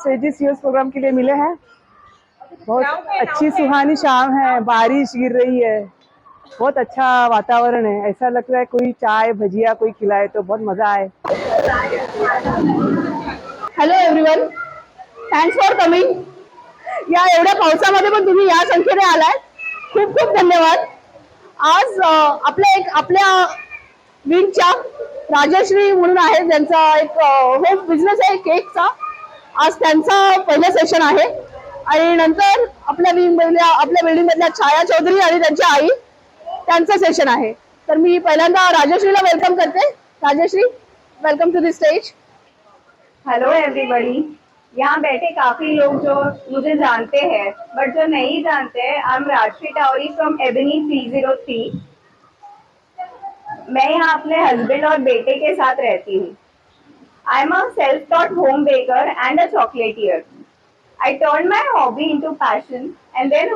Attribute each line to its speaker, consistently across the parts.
Speaker 1: सेजी CS programme के लिए मिले हैं। बहुत अच्छी सुहानी शाम है, बारिश गिर रही है, बहुत अच्छा वातावरण है। ऐसा लग रहा है कोई चाय भजिया कोई खिलाए तो बहुत मजा आए।
Speaker 2: Hello everyone, thanks for coming. या एवढ्या पावसामध्ये पण तुम्ही या संख्येने आलाय, खूप खूप धन्यवाद. आज आपल्या विंगच्या राजश्री म्हणून आहे, ज्यांचा एक होम बिझनेस आहे केकचा. आज त्यांचा पहिलं सेशन आहे आणि नंतर आपल्या बिल्डिंग मधल्या छाया चौधरी आणि त्यांची आई त्यांचं सेशन आहे. तर मी पहिल्यांदा राजश्रीला वेलकम करते. Rajshree, welcome to the stage.
Speaker 3: Hello everybody. यहाँ बैठे काफी लोग जो मुझे जानते हैं, बट जो नहीं जानते हैं, I am Rajshree Tawari from Ebony 303. मैं यहाँ अपने हस्बैंड और बेटे के साथ रहती हूँ. I am a self taught home baker and a chocolatier. I turned my hobby into passion and then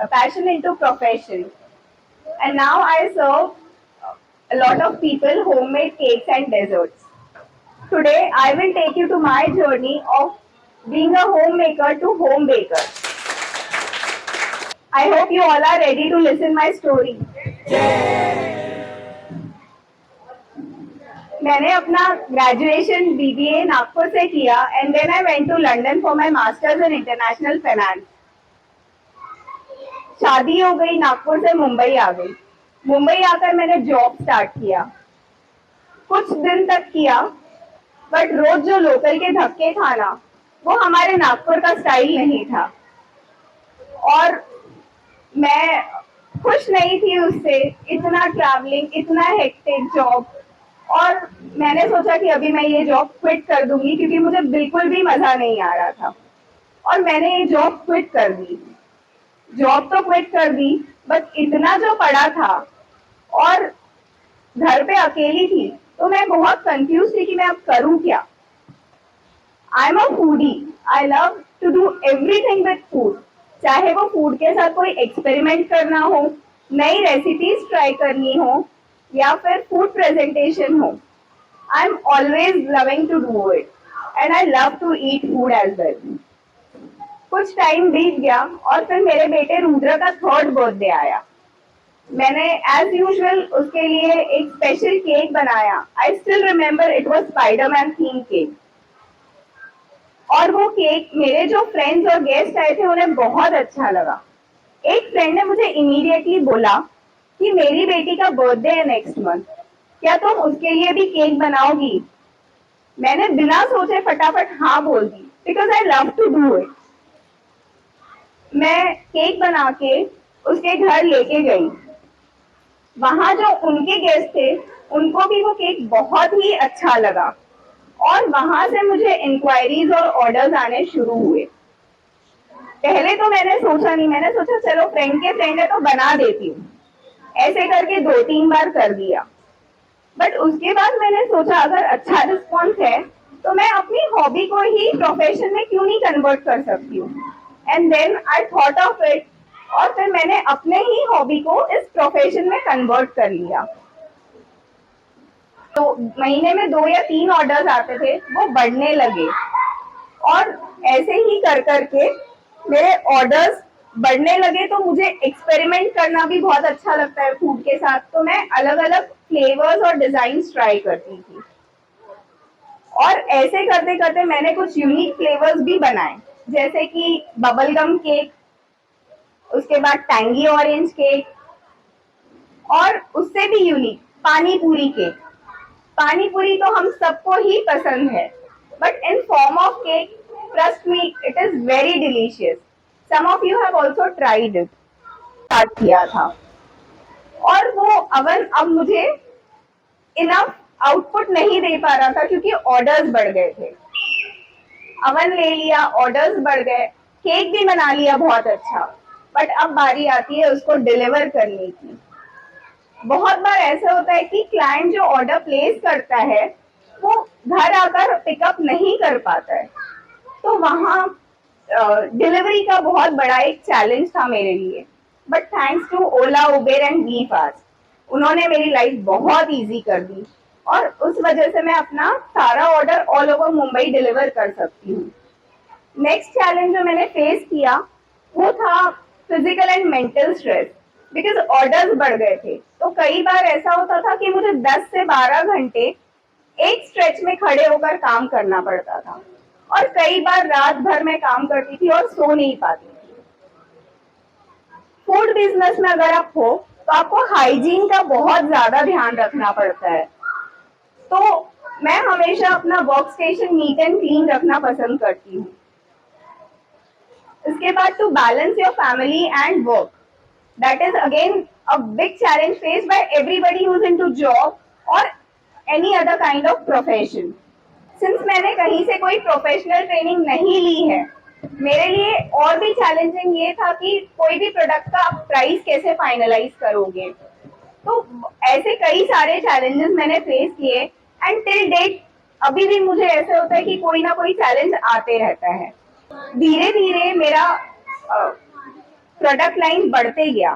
Speaker 3: passion into profession. And now I serve a lot of people homemade cakes and desserts. Today I will take you to my journey of being a homemaker to home baker. I hope you all are ready to listen my story. मैंने अपना graduation BBA Nagpur से किया and then I went to London for my masters in international finance. शादी हो गई, नागपुर से मुंबई आ गई. मुंबई आकर मैंने job start KIA. कुछ दिन तक किया, बट रोज जो लोकल के धक्के खाना, वो हमारे नागपुर का स्टाइल नहीं था और मैं खुश नहीं थी उससे. इतना ट्रैवलिंग, इतना हेक्टिक जॉब, और मैंने सोचा कि अभी मैं ये जॉब क्विट कर दूंगी क्योंकि मुझे बिल्कुल भी मजा नहीं आ रहा था. और मैंने ये जॉब क्विट कर दी. जॉब तो क्विट कर दी, बट इतना जो पड़ा था और घर पे अकेली थी, तो मैं बहुत कंफ्यूज थी कि मैं अब करूं क्या. I am a foodie. I love to do everything with food. चाहे वो फूड के साथ कोई एक्सपेरिमेंट करना हो, नई रेसिपीज ट्राई करनी हो, या फिर फूड प्रेजेंटेशन हो. I am always loving to do it and I love to eat food as well. कुछ टाइम बीत गया और फिर मेरे बेटे रुद्र का 3rd बर्थडे आया. मैंने एज यूजुअल उसके लिए एक स्पेशल केक बनाया. आई स्टिल रिमेम्बर इट वाज स्पाइडरमैन थीम केक. और वो केक मेरे जो फ्रेंड्स और गेस्ट आए थे उन्हें बहुत अच्छा लगा. एक फ्रेंड ने मुझे इमीडिएटली बोला कि मेरी बेटी का बर्थडे है नेक्स्ट मंथ, क्या तुम उसके लिए भी केक बनाओगी. मैंने बिना सोचे फटाफट हाँ बोल दी, because I love to do it. मैं केक बना के उसके घर लेके गई. वहां जो उनके गेस्ट थे, उनको भी वो केक बहुत ही अच्छा लगा और वहां से मुझे इंक्वायरीज और ऑर्डर्स आने शुरू हुए. पहले तो मैंने सोचा नहीं, मैंने सोचा चलो फ्रेंड के फ्रेंड है तो बना देती हूँ. ऐसे करके 2-3 बार कर दिया. बट उसके बाद मैंने सोचा अगर अच्छा रिस्पॉन्स है तो मैं अपनी हॉबी को ही प्रोफेशन में क्यों नहीं कन्वर्ट कर सकती हूँ. And then I thought of it, और फिर मैंने अपने ही हॉबी को इस प्रोफेशन में कन्वर्ट कर लिया. तो महीने में 2 या 3 ऑर्डर्स आते थे, वो बढ़ने लगे और ऐसे ही कर करके मेरे ऑर्डर्स बढ़ने लगे. तो मुझे एक्सपेरिमेंट करना भी बहुत अच्छा लगता है फूड के साथ, तो मैं अलग अलग फ्लेवर्स और डिजाइन्स ट्राई करती थी. और ऐसे करते करते मैंने कुछ यूनिक फ्लेवर्स भी बनाए, जैसे कि बबल गम केक, उसके बाद टैंगी ऑरेंज केक, और उससे भी यूनिक पानी पूरी केक. पानी पूरी तो हम सबको ही पसंद है, but in form of cake, trust me, it is very delicious. Some of you have also tried it. Start किया था और वो अवन अब मुझे इनफ आउटपुट नहीं दे पा रहा था क्योंकि ऑर्डर्स बढ़ गए थे. अवन ले लिया, ऑर्डर्स बढ़ गए, केक भी बना लिया बहुत अच्छा, बट अब बारी आती है उसको डिलीवर करने की. बहुत बार ऐसा होता है कि क्लाइंट जो ऑर्डर प्लेस करता है वो घर आकर पिकअप नहीं कर पाता है. तो वहाँ डिलीवरी का बहुत बड़ा एक चैलेंज था मेरे लिए. But thanks to Ola, Uber and we fast, उन्होंने मेरी लाइफ बहुत इजी कर दी और उस वजह से मैं अपना सारा order all over Mumbai deliver कर सकती हूँ. नेक्स्ट चैलेंज जो मैंने फेस किया वो था physical end mental stress, because orders बढ़ गए थे। तो कई बार ऐसा होता था कि मुझे 10 से 12 घंटे एक स्ट्रेच में खड़े होकर काम करना पड़ता था, और कई बार रात भर मैं काम करती थी और सो नहीं पाती थी। फूड बिजनेस में अगर आप हो तो आपको हाइजीन का बहुत ज्यादा ध्यान रखना पड़ता है। तो मैं हमेशा अपना work station neat and clean रखना पसंद करती हूँ। इसके बाद to balance your family and work, that is again a big challenge face by everybody who is into job और any other kind of profession. Since मैंने कहीं से कोई प्रोफेशनल ट्रेनिंग नहीं ली है, मेरे लिए और भी चैलेंजिंग ये था कि कोई भी प्रोडक्ट का आप प्राइस कैसे फाइनलाइज करोगे। तो ऐसे कई सारे चैलेंजेस मैंने फेस किए, एंड टिल डेट अभी भी मुझे ऐसे होता है कि कोई ना कोई चैलेंज आते रहता है। धीरे धीरे मेरा प्रोडक्ट लाइन बढ़ते गया।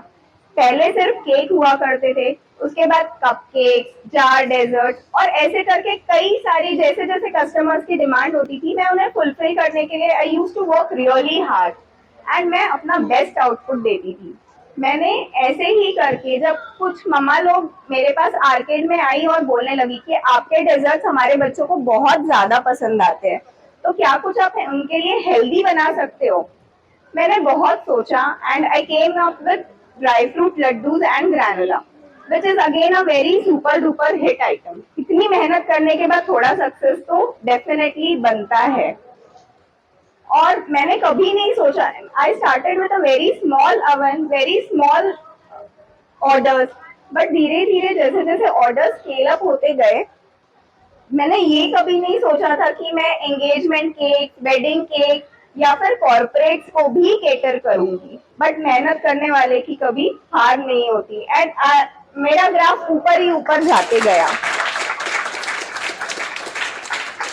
Speaker 3: पहले सिर्फ केक हुआ करते थे, उसके बाद कपकेक, जार डेजर्ट, और ऐसे करके कई सारी जैसे जैसे कस्टमर्स की डिमांड होती थी मैं उन्हें फुलफिल करने के लिए I use to work really hard, and मैं अपना बेस्ट आउटपुट देती थी। मैंने ऐसे ही करके जब कुछ मम्मा लोग मेरे पास आर्केड में आई और बोलने लगी कि आपके डेजर्ट्स हमारे बच्चों को बहुत ज्यादा पसंद आते हैं, तो क्या कुछ आप उनके लिए हेल्दी बना सकते हो। मैंने बहुत सोचा and I came up with dry fruit laddoos and granola, which is again a very super duper hit item. इतनी मेहनत करने के बाद थोड़ा सक्सेस तो डेफिनेटली बनता है, और मैंने कभी नहीं सोचा। I started with a very small oven, very small orders, but धीरे धीरे जैसे जैसे ऑर्डर स्केल अप होते गए, मैंने ये कभी नहीं सोचा था कि मैं एंगेजमेंट केक, वेडिंग केक या फिर कॉर्पोरेट्स को भी केटर करूंगी। बट मेहनत करने वाले की कभी हार नहीं होती, एंड मेरा ग्राफ ऊपर ही ऊपर जाते गया।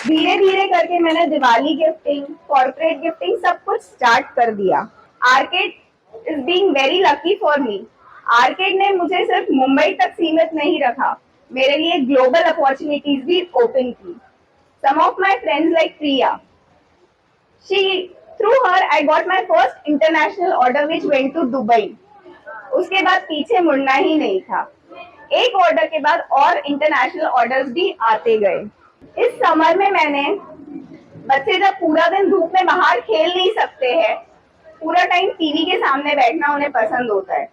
Speaker 3: धीरे धीरे करके मैंने दिवाली गिफ्टिंग, कॉर्पोरेट गिफ्टिंग सब कुछ स्टार्ट कर दिया। Arcade is being very lucky for me. Arcade ने मुझे सिर्फ मुंबई तक सीमित नहीं रखा, मेरे लिए ग्लोबल अपॉर्चुनिटीज भी ओपन की। Some of my friends like Priya, she through her I got my first international order which went to Dubai. उसके बाद पीछे मुड़ना ही नहीं था। एक ऑर्डर के बाद और इंटरनेशनल ऑर्डर्स भी आते गए। इस समर में मैंने, बच्चे जब पूरा दिन धूप में बाहर खेल नहीं सकते हैं, पूरा टाइम टीवी के सामने बैठना उन्हें पसंद होता है,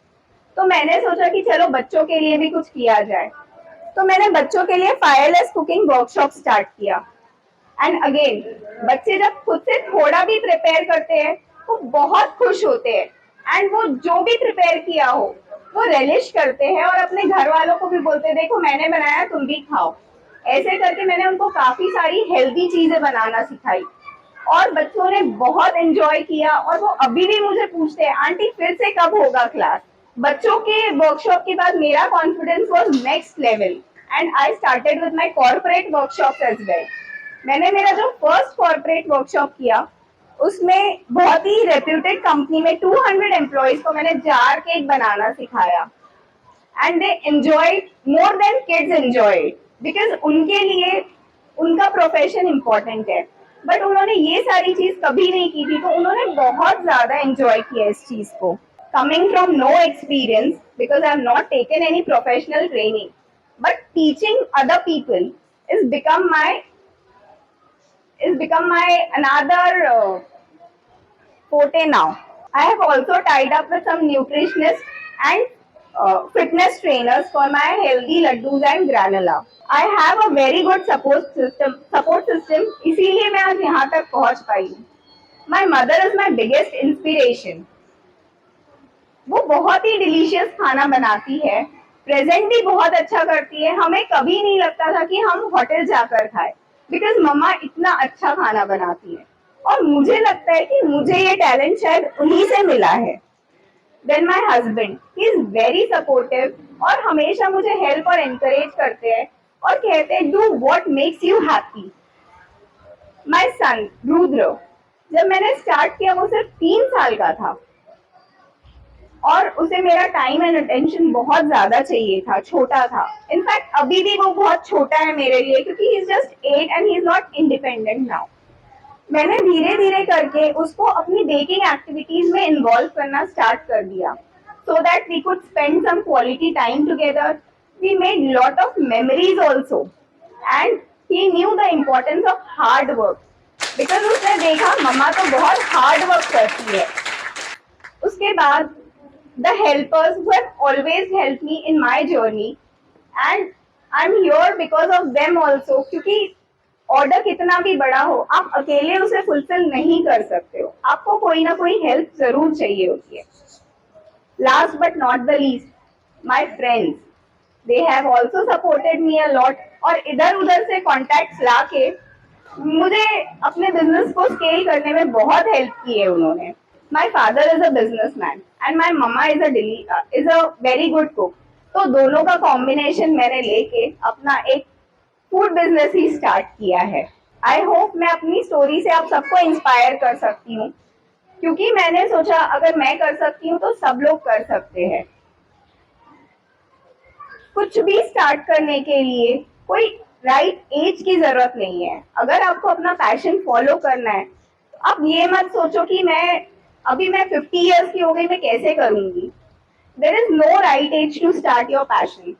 Speaker 3: तो मैंने सोचा कि चलो बच्चों के लिए भी कुछ किया जाए। तो मैंने बच्चों के लिए फायरलेस कुकिंग वर्कशॉप स्टार्ट किया। एंड अगेन बच्चे जब खुद से थोड़ा भी प्रिपेयर करते हैं वो बहुत खुश होते हैं, एंड वो जो भी प्रिपेयर किया हो वो रेलिश करते हैं और अपने घर वालों को भी बोलते हैं देखो मैंने बनाया तुम भी खाओ। ऐसे करके मैंने उनको काफी सारी हेल्दी चीजें बनाना सिखाई, और बच्चों ने बहुत एंजॉय किया, और वो अभी भी मुझे पूछते हैं आंटी फिर से कब होगा क्लास। बच्चों के वर्कशॉप के बाद मेरा कॉन्फिडेंस वाज next level, and I started विद माय कॉर्पोरेट वर्कशॉप एज वेल। मैंने मेरा जो फर्स्ट कॉर्पोरेट वर्कशॉप किया उसमें बहुत ही रेप्यूटेड कंपनी में 200 एम्प्लॉइज को मैंने जार केक बनाना सिखाया, and they enjoyed more than kids enjoyed, because उनके लिए उनका प्रोफेशन इंपॉर्टेंट है, बट उन्होंने ये सारी चीज कभी नहीं की थी, तो उन्होंने बहुत ज्यादा एंजॉय किया इस चीज को। Coming from no experience, because I have not taken any professional training, but teaching other people is become my another forte now. I have also tied up with some nutritionists and fitness trainers for my healthy laddus and granola. I have a very good support system, इसीलिए मैं आज यहाँ तक पहुँच पाई हूँ। My mother is my biggest inspiration. वो बहुत ही delicious खाना बनाती है, प्रेजेंट भी बहुत अच्छा करती है। हमें कभी नहीं लगता था कि हम होटल जाकर खाएं, बिकॉज मम्मा इतना अच्छा खाना बनाती है, और मुझे लगता है कि मुझे ये टैलेंट शायद उन्हीं से मिला है। Then my husband, he is very supportive, और हमेशा मुझे हेल्प और एनकरेज करते हैं और कहते हैं do what makes you happy. माई सन रुद्र, जब मैंने स्टार्ट किया वो सिर्फ 3 साल का था, और उसे मेरा टाइम एंड अटेंशन बहुत ज्यादा चाहिए था, छोटा था। इनफैक्ट अभी भी वो बहुत छोटा है मेरे लिए, क्योंकि he is just 8 and he is not independent now. मैंने धीरे धीरे करके उसको अपनी बेकिंग एक्टिविटीज में इन्वॉल्व करना स्टार्ट कर दिया, so that we could spend some quality time together. We made lot of memories also, and he knew the importance of hard work, because उसने देखा मम्मा तो बहुत हार्ड वर्क करती है. उसके बाद the helpers who have always helped me in my journey, and I'm here because of them also, क्योंकि order कितना भी बड़ा हो आप अकेले उसे फुलफिल नहीं कर सकते हो, आपको कोई ना कोई हेल्प जरूर चाहिए होती है. Last but not the least, my friends, they have also supported me a lot, और इधर उधर से कॉन्टैक्ट्स लाके मुझे अपने बिजनेस को स्केल करने में बहुत हेल्प की है उन्होंने. My father is a businessman and my mamma is a very good cook. तो दोनों का कॉम्बिनेशन मैंने लेके अपना एक फूड बिजनेस ही स्टार्ट किया है. आई होप मैं अपनी स्टोरी से आप सबको इंस्पायर कर सकती हूँ, क्योंकि मैंने सोचा अगर मैं कर सकती हूँ तो सब लोग कर सकते हैं. कुछ भी स्टार्ट करने के लिए कोई राइट एज की जरूरत नहीं है. अगर आपको अपना पैशन फॉलो करना है तो आप ये मत सोचो कि मैं 50 इयर्स की हो गई, मैं कैसे करूंगी. There is no right age to start your passion.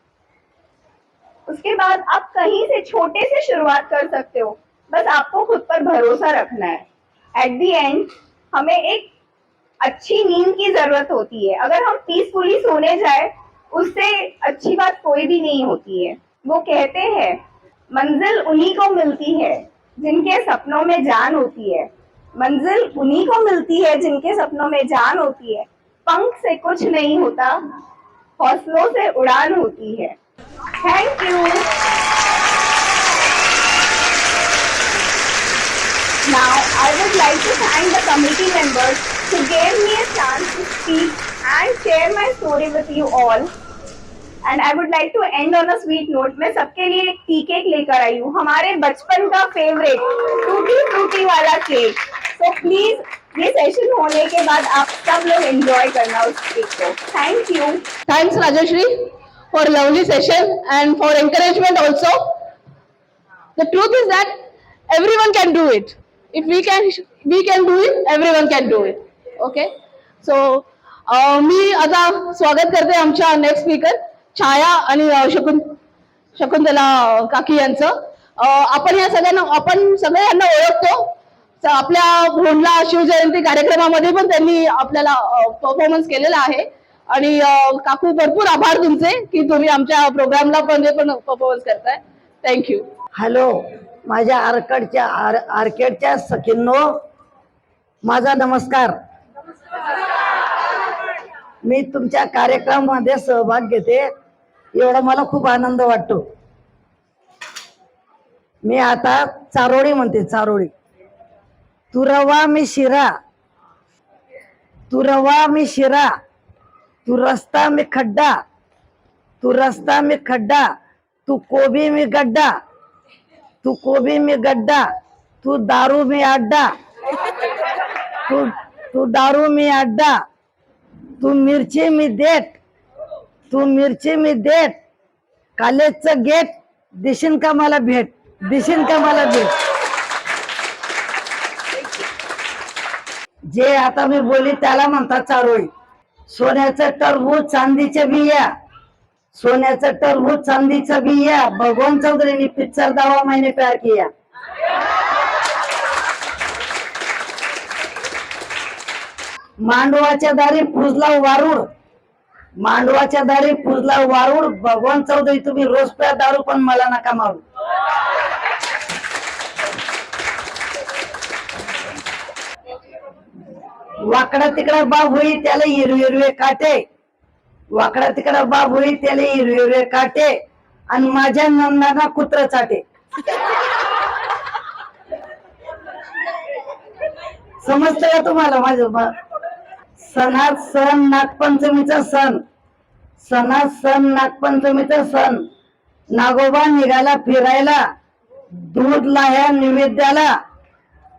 Speaker 3: उसके बाद आप कहीं से छोटे से शुरुआत कर सकते हो, बस आपको खुद पर भरोसा रखना है. एट द एंड हमें एक अच्छी नींद की जरूरत होती है. अगर हम पीसफुली सोने जाए उससे अच्छी बात कोई भी नहीं होती है. वो कहते हैं मंजिल उन्हीं को मिलती है जिनके सपनों में जान होती है. मंजिल उन्हीं को मिलती है जिनके सपनों में जान होती है. पंख से कुछ नहीं होता, हौसलों से उड़ान होती है. Thank you. Now, I would like to thank the committee members who gave me a chance to speak and share my story with you all. And I would like to end on a sweet note. मैं सबके लिए एक tea cake लेकर आई हूँ, हमारे बचपन का favourite tutti frutti वाला केक. So please ये सेशन होने के बाद आप सब लोग एंजॉय करना उस केक को. Thank you.
Speaker 2: Thanks, Rajashri, for lovely session and for encouragement also. The truth is that everyone can do it. If we can do it, everyone can do it. Okay. So मी आता स्वागत करते आमच्या next speaker छाया आणि शकुंतला काकी यांचं. आपण सगळे यांना ओळखतो. आपल्या भोंडला शिवजयंती कार्यक्रमामध्ये पण त्यांनी आपल्याला परफॉर्मन्स केलेला आहे. आणि काकू भरपूर आभार तुमचे की तुम्ही आमच्या प्रोग्रामला पण परफॉर्मन्स करताय. थँक्यू.
Speaker 4: हॅलो, माझ्या आर्केडच्या सखींनो, माझा नमस्कार. मी तुमच्या कार्यक्रमामध्ये सहभाग घेते, एवढा मला खूप आनंद वाटतो. मी आता चारोळी म्हणते. चारोळी. तू रवा मी शिरा, तू रवा मी शिरा, तू रस्ता मी खड्डा, तू रस्ता मी खड्डा, तू कोबी मी गड्डा, तू कोबी में गड्ढा, तू दारू में अड्डा, तू दारू में अड्डा, तू मिरची में देठ, तू मिरची में देठ, कॉलेजचं गेट, दिशीन का मला भेट, दिशीन का मला भेट. जे आता मी बोली त्याला म्हणतात चारोळी. सोन्याचं टरबूज चांदीच्या बिया, सोन्याचं टरबूज चांदीचा बिया, भगवान चौधरीने पिक्चर दावा मैंने प्यार किया. मांडवाच्या दारी पुजला वारूड, मांडवाच्या दारी पुजला वारूड, भगवान चौधरी तुम्ही रोज प्या दारू पण मला नका मारू. वाकडा तिकडा बाब होई त्याला हिरवे हिरवे काटे, वाकडा तिकडा बाब होई त्याला हिरवे हिरवे काटे, आणि माझ्या नंदाना कुत्र चाटे. समजतं का तुम्हाला माझं? सणात सण नागपंचमीचा सण, सणात सण नागपंचमीचा सण. नागोबा निघाला फिरायला, दूध लाह्या नैवेद्याला,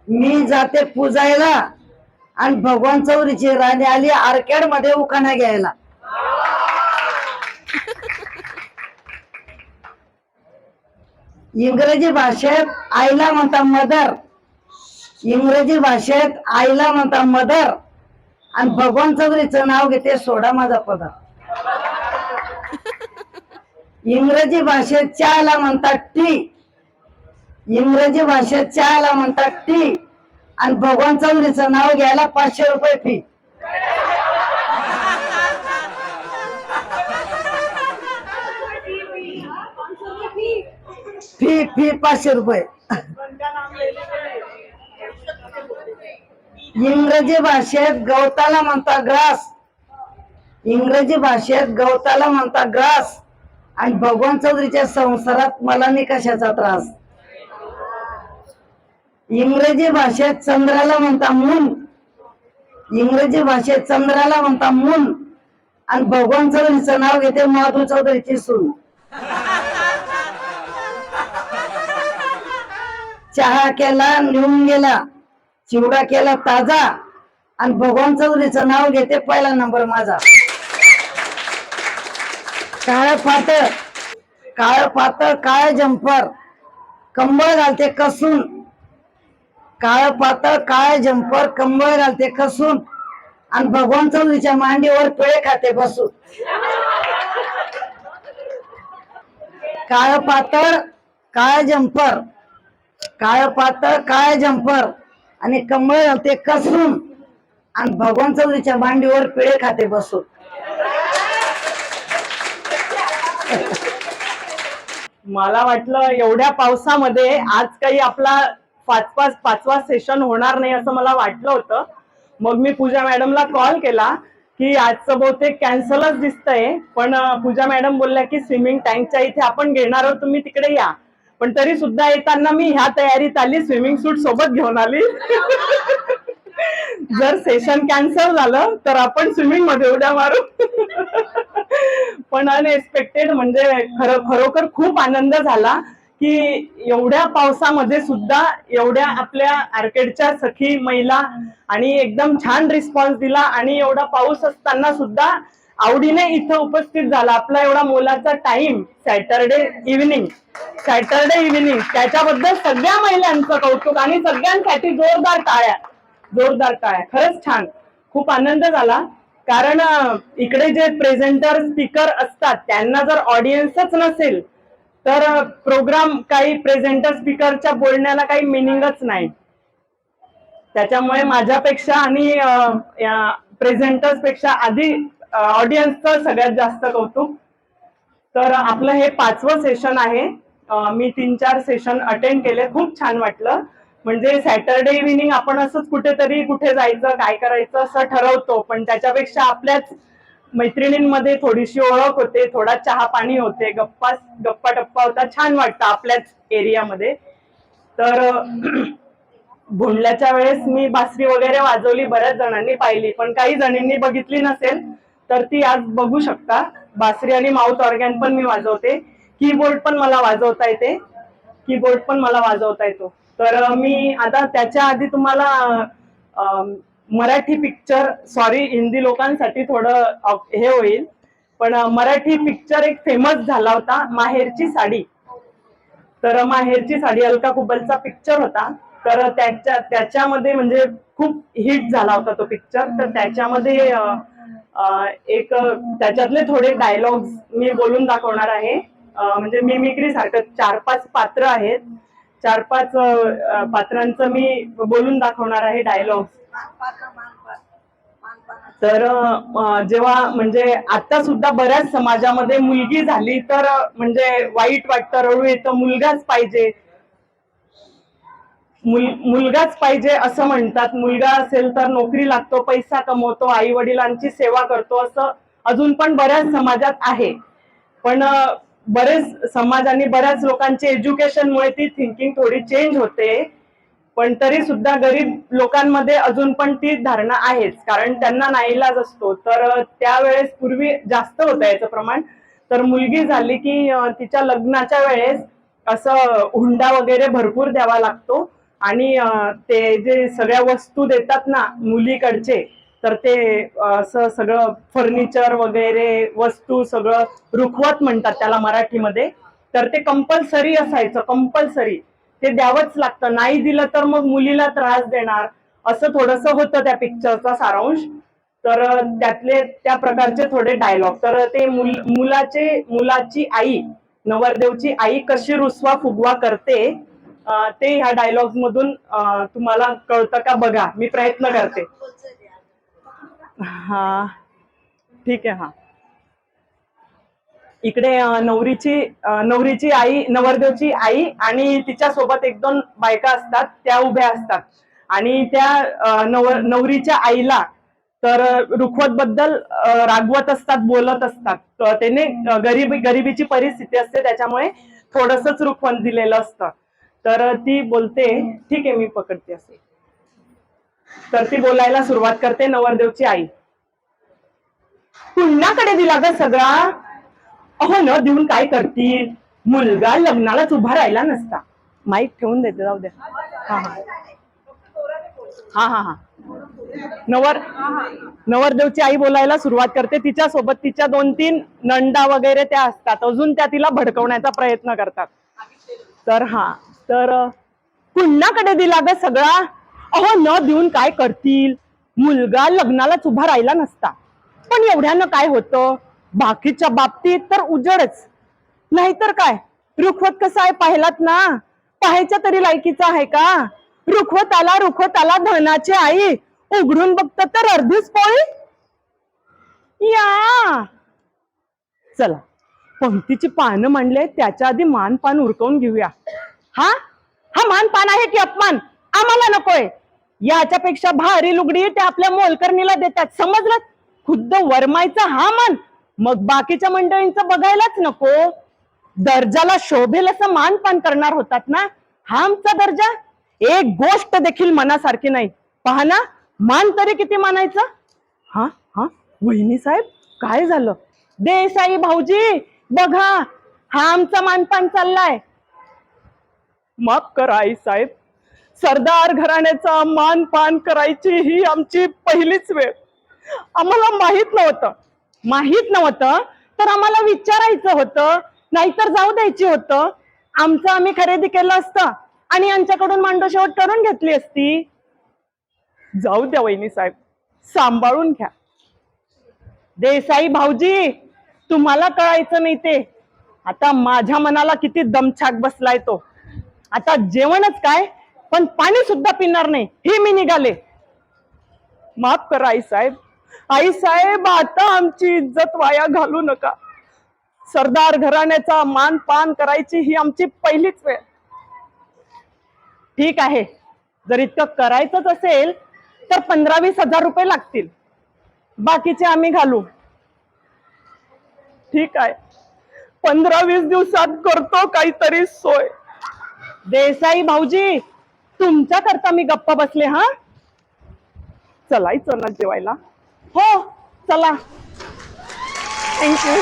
Speaker 4: मी जाते पूजायला, आणि भगवान चौधरीची राणी आली आर्केड मध्ये उखाणा घ्यायला. इंग्रजी भाषेत आईला म्हणता मदर, इंग्रजी भाषेत आईला म्हणता मदर आणि भगवान चौधरीचं नाव घेते सोडा माझा पदर. इंग्रजी भाषेत चहाला म्हणतात टी. इंग्रजी भाषेत चहाला म्हणतात टी आणि भगवान चौधरीचं नाव घ्यायला 500 रुपये फी. फी फी 500 रुपये. इंग्रजी भाषेत गवताला म्हणता ग्रास. इंग्रजी भाषेत गवताला म्हणता ग्रास आणि भगवान चौधरीच्या संसारात मला नाही कशाचा त्रास. इंग्रजी भाषेत चंद्राला म्हणता मून. इंग्रजी भाषेत चंद्राला म्हणता मून आणि भगवान चौधरीचं नाव घेते माधू चौधरीची सून. चहा केला निघून गेला, चिवडा केला ताजा आणि भगवान चौधरीचं नाव घेते पहिला नंबर माझा. काळ पातळ काळ जम्पर कंबळ घालते कसून. काळ पातळ काळ जम्पर कंबळ घालते कसून आणि भगवान चौधरीच्या मांडीवर पेळे खाते बसून. काळ पातळ काळ जम्पर, काळ पातळ काळ जम्पर आणि कंबळ घालते कसून आणि भगवान चौधरीच्या मांडीवर पेळे खाते बसून.
Speaker 1: मला वाटलं एवढ्या पावसामध्ये आज काही आपला पाचवा सेशन होणार नाही असं मला वाटलं होतं. मग मी पूजा मॅडमला कॉल केला की आजचं बहुतेक कॅन्सलच दिसतंय, पण पूजा मॅडम बोलल्या की स्विमिंग टँकच्या इथे आपण घेणार आहोत, तुम्ही तिकडे या. पण तरी सुद्धा येताना मी ह्या तयारीत आली, स्विमिंग सूट सोबत घेऊन आली. जर सेशन कॅन्सल झालं तर आपण स्विमिंग मध्ये उड्या मारू. पण अनएक्सपेक्टेड म्हणजे खरोखर खूप आनंद झाला की एवढ्या पावसामध्ये सुद्धा एवढ्या आपल्या आर्केडच्या सखी महिला आणि एकदम छान रिस्पॉन्स दिला आणि एवढा पाऊस असताना सुद्धा आवडीने इथं उपस्थित झाला. आपला एवढा मोलाचा टाइम सॅटरडे इव्हिनिंग त्याच्याबद्दल सगळ्या महिलांचं कौतुक आणि सगळ्यांसाठी जोरदार टाळ्या. खरंच छान, खूप आनंद झाला. कारण इकडे जे प्रेझेंटर स्पीकर असतात त्यांना जर ऑडियन्सच नसेल तर प्रोग्राम काही प्रेझेंटर स्पीकरच्या बोलण्याला काही मिनिंगच नाही. त्याच्यामुळे माझ्यापेक्षा आणि प्रेझेंटर्स पेक्षा आधी ऑडियन्सचं सगळ्यात जास्त कौतुक. तर आपलं हे 5वं सेशन आहे. मी 3-4 सेशन अटेंड केले, खूप छान वाटलं. म्हणजे सॅटरडे इव्हिनिंग आपण असंच कुठेतरी कुठे जायचं काय करायचं असं ठरवतो, पण त्याच्यापेक्षा आपल्याच मैत्रिणींमध्ये थोडीशी ओळख होते, थोडा चहा पाणी होते, गप्पा टप्पा होता, छान वाटतं आपल्याच एरियामध्ये. तर भोंडल्याच्या वेळेस मी बासरी वगैरे वाजवली, बऱ्याच जणांनी पाहिली, पण काही जणींनी बघितली नसेल तर ती आज बघू शकता. बासरी आणि माउथ ऑर्गॅन पण मी वाजवते, कीबोर्ड पण मला वाजवता येतो. तर मी आता त्याच्या आधी तुम्हाला मराठी पिक्चर, सॉरी हिंदी लोकांसाठी थोडं हे होईल, पण मराठी पिक्चर एक फेमस झाला होता, माहेरची साडी. तर माहेरची साडी अलका कुबलचा पिक्चर होता. तर त्याच्यामध्ये म्हणजे खूप हिट झाला होता तो पिक्चर. तर त्याच्यामध्ये एक त्याच्यातले थोडे डायलॉग्स मी बोलून दाखवणार आहे. म्हणजे मिमिक्री सारखं 4-5 पात्र आहेत, 4-5 पात्रांचं मी बोलून दाखवणार आहे डायलॉग्स. तर जेव्हा म्हणजे आता सुद्धा बऱ्याच समाजामध्ये मुलगी झाली तर म्हणजे वाईट वाटतं, रडू येतं, मुलगाच पाहिजे असं म्हणतात. मुलगा असेल तर नोकरी लागतो, पैसा कमवतो, आई वडिलांची सेवा करतो, असं अजून पण बऱ्याच समाजात आहे. पण बरेच समाज आणि बऱ्याच लोकांचे एज्युकेशनमुळे ती थिंकिंग थोडी चेंज होते. पण तरी सुद्धा गरीब लोकांमध्ये अजून पण ती धारणा आहेच, कारण त्यांना नाईलाज असतो. तर त्यावेळेस पूर्वी जास्त होतं याचं प्रमाण. तर मुलगी झाली की तिच्या लग्नाच्या वेळेस असं हुंडा वगैरे भरपूर द्यावा लागतो आणि ते जे सगळ्या वस्तू देतात ना मुलीकडचे, तर ते असं सगळं फर्निचर वगैरे वस्तू सगळं रुखवत म्हणतात त्याला मराठीमध्ये. तर ते कंपल्सरी असायचं, कंपल्सरी. ते द्यावंच लागतं, नाही दिलं तर मग मुलीला त्रास देणार, असं थोडस होतं त्या पिक्चरचा सारांश. तर त्यातले त्या प्रकारचे थोडे डायलॉग. तर ते मुलाची आई, नवरदेवची आई कशी रुसवा फुगवा करते ते ह्या डायलॉग मधून तुम्हाला कळतं का बघा, मी प्रयत्न करते. हा ठीक आहे. हा इकडे नवरीची आई, नवरदेवची आई आणि तिच्या सोबत एक दोन बायका असतात, त्या उभ्या असतात आणि त्या नवरीच्या आईला तर रुखवत बद्दल रागवत असतात, बोलत असतात. त्याने गरिबीची परिस्थिती असते, त्याच्यामुळे थोडसच रुखवत दिलेलं असतं. तर ती बोलते, ठीक आहे मी पकडते असे. तर ती बोलायला सुरुवात करते, नवरदेवची आई, पुण्याकडे दिला ग सगळा, अहो न देऊन काय करतील, मुलगा लग्नालाच उभा राहिला नसता. माईक ठेवून देते, जाऊ द्या. हा हा हा नवरदेवची आई बोलायला सुरुवात करते, तिच्या सोबत तिच्या 2-3 नंदा वगैरे त्या असतात, अजून त्या तिला भडकवण्याचा प्रयत्न करतात. तर पुण्याकडे दिला ग सगळा, अहो न देऊन काय करतील, मुलगा लग्नालाच उभा राहिला नसता. पण एवढ्यानं काय होतं, बाकीच्या बाबतीत तर उजडच. नाहीतर काय, रुखवत कसा आहे पाहिलात ना, पाहायच्या तरी लायकीचा आहे का. रुखवत आला धनाची आई, उघडून बघत तर अर्धीच पोळी. या चला, पंक्तीची पानं मांडले, त्याच्या आधी मान पान उरकवून घेऊया. हा मान पान आहे की अपमान, आम्हाला नकोय. याच्यापेक्षा भारी लुगडी ते आपल्या मोलकरणीला देतात, समजलं. खुद्द वरमायचा हा मान, मग बाकीच्या मंडळींचं बघायलाच नको. दर्जाला शोभेल असं मान पान करणार होतात ना, हा आमचा दर्जा. एक गोष्ट देखील मनासारखी नाही. पहा ना, मान तरी किती मानायचं. हा वहिनी साहेब काय झालं. देसाई भाऊजी बघा, हा आमचा मानपान चाललाय. माफ करा आई साहेब, सरदार घराण्याचा मानपान करायची ही आमची पहिलीच वेळ. आम्हाला माहित नव्हतं तर आम्हाला विचारायचं होतं, नाहीतर जाऊ द्यायची होतं. आमचं आम्ही खरेदी केलं असतं आणि यांच्याकडून मांडोशेवट करून घेतली असती. जाऊ द्या वहिनी साहेब, सांभाळून घ्या. देसाई भाऊजी, तुम्हाला कळायचं नाही ते, आता माझ्या मनाला किती दमछाक बसलाय तो. आता जेवणच काय, पण पाणी सुद्धा पिणार नाही, हे मी निघाले. माफ करा आई साहेब, आता आमची इज्जत वाया घालू नका. सरदार घराण्याचा मान पान करायची ही आमची पहिलीच वेळ. ठीक आहे, जर इतकं करायचंच असेल तर 15-20 हजार रुपये लागतील, बाकीचे आम्ही घालू. ठीक आहे, 15-20 दिवसात करतो काहीतरी सोय. देसाई भाऊजी, तुमच्या करता मी गप्प बसले. हा चलायचं ना जेवायला. हो चला, थँक्यू.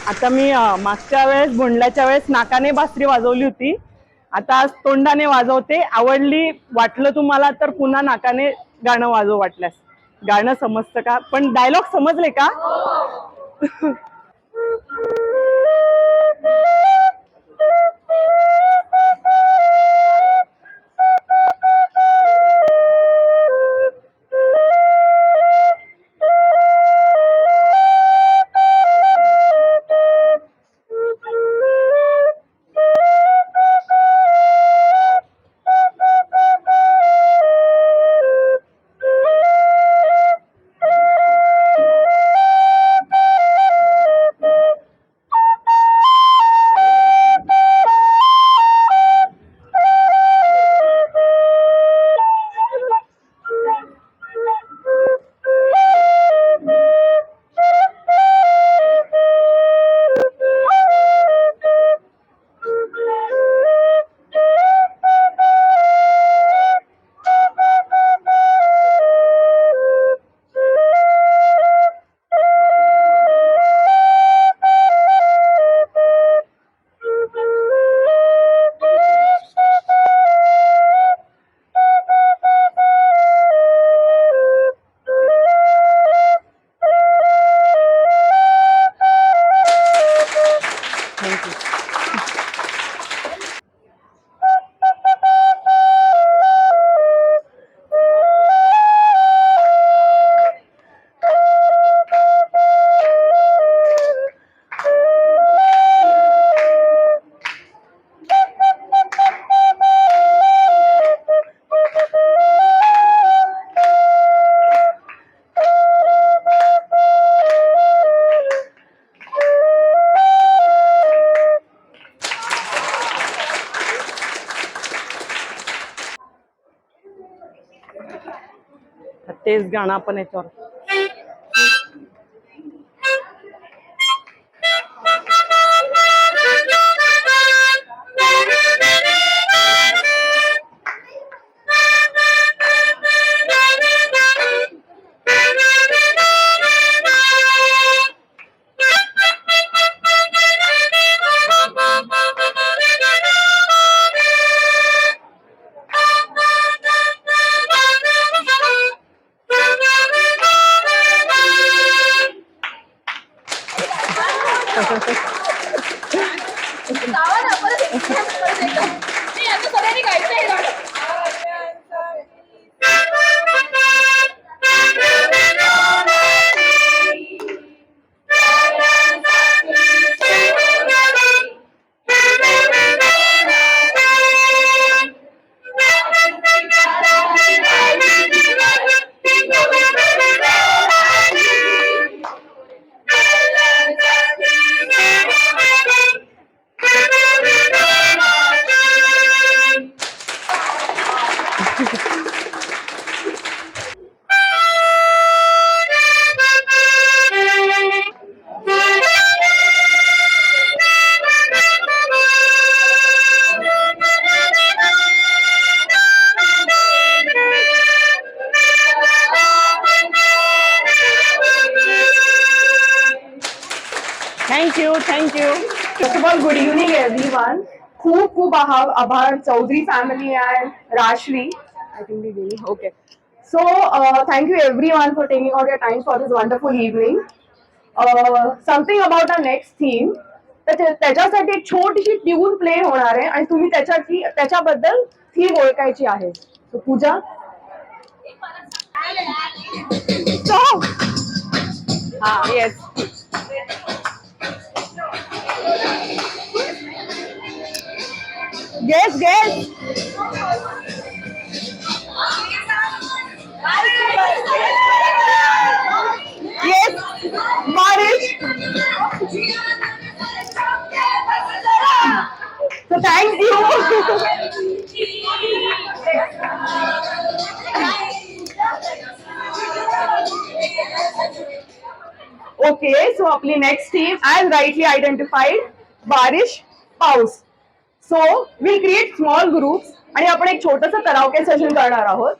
Speaker 1: आता मी मागच्या वेळेस भोंडल्याच्या वेळेस नाकाने बासरी वाजवली होती, आता आज तोंडाने वाजवते. आवडली वाटलं तुम्हाला तर पुन्हा नाकाने गाणं वाजव वाटल्यास. गाणं समजतं का, पण डायलॉग समजले का.
Speaker 5: तेच गाणं आपण याच्यावर. Thank you.
Speaker 3: First of all, good evening everyone. खूप खूप आभार Chaudhari family and Rashli. I think we really okay. So thank you everyone for taking out your time for this wonderful evening. Something about our next theme. त्याच्यासाठी एक छोटीशी tune play होणार आहे आणि तुम्ही त्याच्याबद्दल थीम ओळखायची आहे. So Pooja. So yes. Guess. Yes, Marish. So thank you. Okay, so आपली next team as rightly identified, बारिश, पाऊस. So we'll create small groups आणि आपण एक छोटंसं कराओके सेशन करणार आहोत.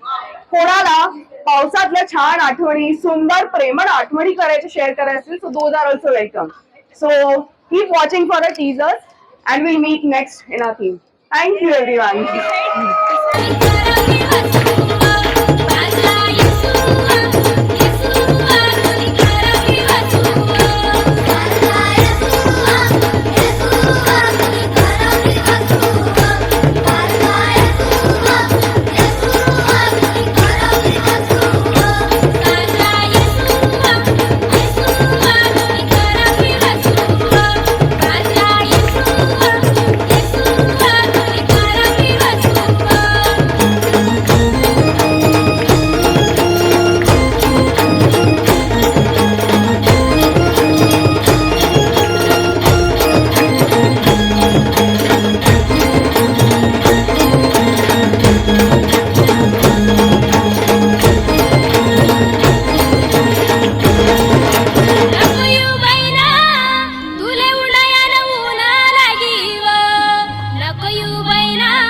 Speaker 3: कोणाला पावसातल्या छान आठवणी, सुंदर प्रेमळ आठवणी करायचे शेअर करायचे असतील, so those are also welcome. So keep watching for the teasers and we'll meet next in our theme. Thank you everyone.
Speaker 6: तुले उडाया न उना लागी व नको यू बैना